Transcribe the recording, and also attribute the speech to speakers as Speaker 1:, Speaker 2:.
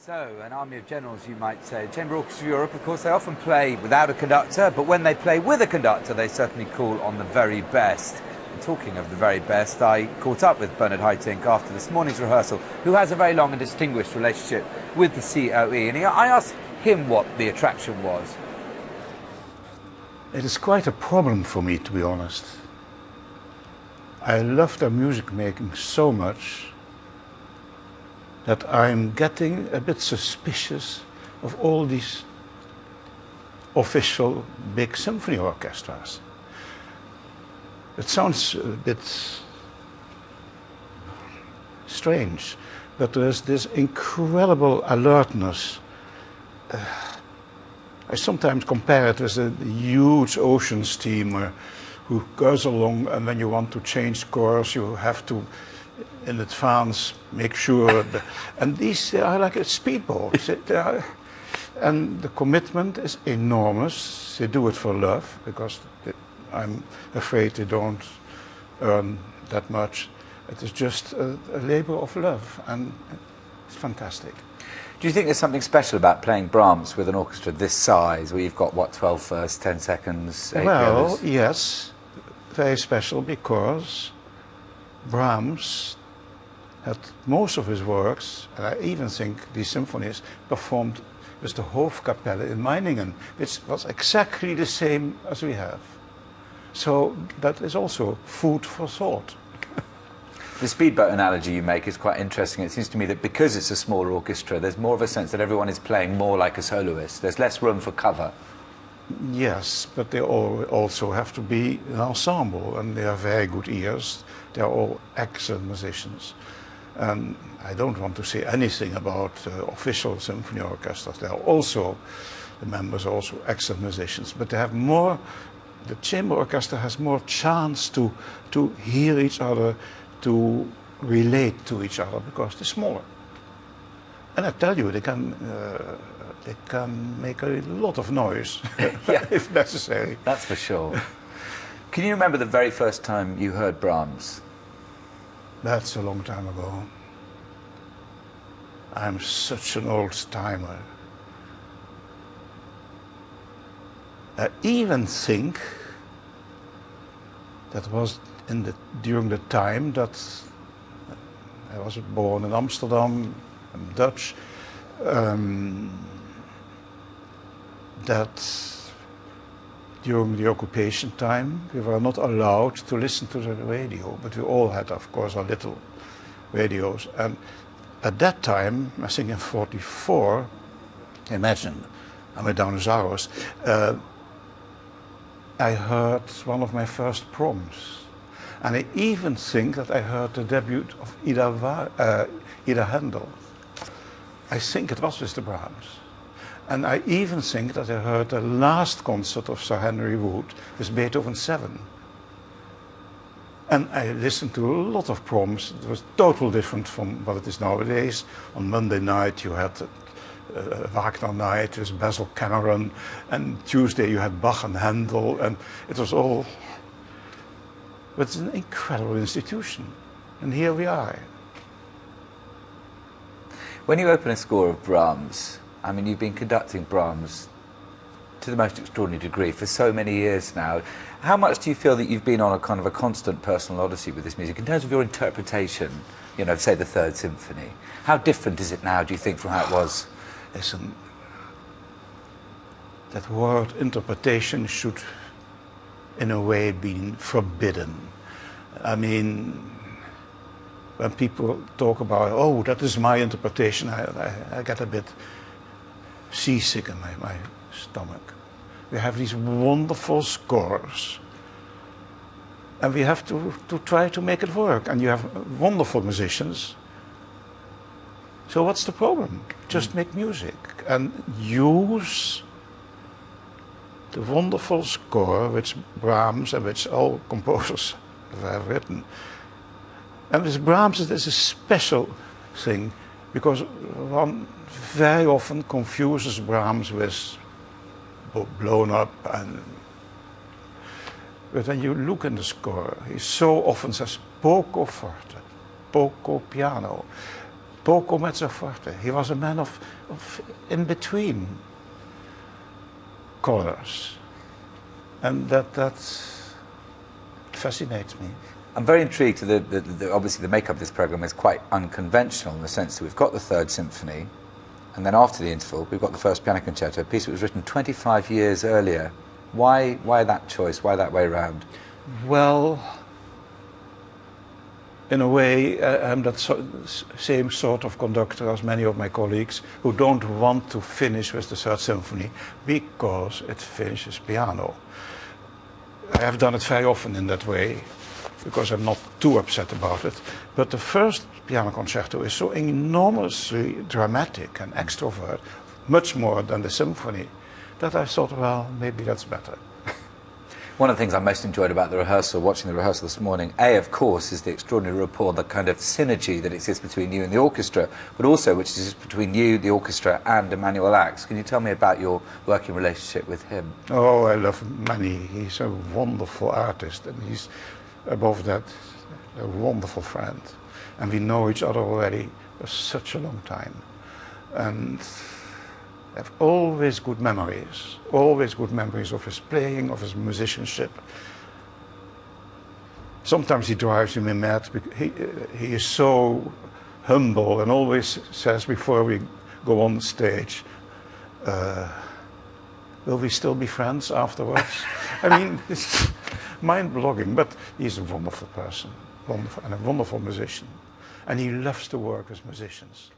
Speaker 1: So, an army of generals, you might say. Chamber Orchestra of Europe, of course, they often play without a conductor, but when they play with a conductor, they certainly call on the very best. And talking of the very best, I caught up with Bernard Haitink after this morning's rehearsal, who has a very long and distinguished relationship with the COE, and I asked him what the attraction was.
Speaker 2: It is quite a problem for me, to be honest. I love their music making so much that I'm getting a bit suspicious of all these official big symphony orchestras. It sounds a bit strange, but there's this incredible alertness. I sometimes compare it with a huge ocean steamer who goes along, and when you want to change course, you have to in advance make sure that, and these are like a speedboat. And the commitment is enormous. They do it for love, because I'm afraid they don't earn that much. It is just a labor of love, and it's fantastic.
Speaker 1: Do you think there's something special about playing Brahms with an orchestra this size, where you've got, what, 12 firsts, 10 seconds, 8
Speaker 2: Well,
Speaker 1: others?
Speaker 2: yes, very special, because Brahms had most of his works, and I even think these symphonies, performed with the Hofkapelle in Meiningen, which was exactly the same as we have. So that is also food for thought.
Speaker 1: The speedboat analogy you make is quite interesting. It seems to me that because it's a smaller orchestra, there's more of a sense that everyone is playing more like a soloist. There's less room for cover.
Speaker 2: Yes, but they all also have to be an ensemble, and they have very good ears. They are all excellent musicians. And I don't want to say anything about official symphony orchestras. They are also, the members are also excellent musicians, but they have more, the chamber orchestra has more chance to hear each other, to relate to each other, because they're smaller. And I tell you, they can make a lot of noise if necessary.
Speaker 1: That's for sure. Can you remember the very first time you heard Brahms?
Speaker 2: That's a long time ago. I'm such an old timer. I even think that was during the time that I was born in Amsterdam. I'm Dutch. That during the occupation time we were not allowed to listen to the radio, but we all had, of course, our little radios. And at that time, I think in '44, imagine, I'm a Dinosaurus, I heard one of my first Proms. And I even think that I heard the debut of Ida Handel. I think it was with the Brahms. And I even think that I heard the last concert of Sir Henry Wood with Beethoven 7. And I listened to a lot of Proms. It was totally different from what it is nowadays. On Monday night you had Wagner night with Basil Cameron, and Tuesday you had Bach and Handel, and it was all, but it's an incredible institution. And here we are.
Speaker 1: When you open a score of Brahms, I mean, you've been conducting Brahms to the most extraordinary degree for so many years now. How much do you feel that you've been on a kind of a constant personal odyssey with this music in terms of your interpretation, you know, say the Third Symphony? How different is it now, do you think, from how it was?
Speaker 2: Listen, that word interpretation should in a way be forbidden. I mean, when people talk about, oh, that is my interpretation, I get a bit seasick in my stomach. We have these wonderful scores, and we have to try to make it work. And you have wonderful musicians. So what's the problem? Just make music and use the wonderful score which Brahms and which all composers have written. And with Brahms it is a special thing, because one very often confuses Brahms with blown up, but when you look in the score, he so often says poco forte, poco piano. poco mezzo forte. He was a man of in between colors, and that fascinates me.
Speaker 1: I'm very intrigued. Obviously, the makeup of this program is quite unconventional in the sense that we've got the Third Symphony, and then after the interval, we've got the first piano concerto, a piece that was written 25 years earlier. Why that choice? Why that way round?
Speaker 2: Well, in a way, I'm that same sort of conductor as many of my colleagues who don't want to finish with the Third Symphony because it finishes piano. I have done it very often in that way because I'm not too upset about it. But the first piano concerto is so enormously dramatic and extrovert, much more than the symphony, that I thought, well, maybe that's better.
Speaker 1: One of the things I most enjoyed about the rehearsal, watching the rehearsal this morning, of course, is the extraordinary rapport, the kind of synergy that exists between you and the orchestra, but also which exists between you, the orchestra, and Emmanuel Ax. Can you tell me about your working relationship with him?
Speaker 2: Oh, I love Manny. He's a wonderful artist, and he's, above that, a wonderful friend. And we know each other already for such a long time. And I have always good memories of his playing, of his musicianship. Sometimes he drives me mad because he is so humble and always says before we go on stage, will we still be friends afterwards? I mean, it's mind-blowing, but he's a wonderful person, wonderful, and a wonderful musician. And he loves to work with musicians.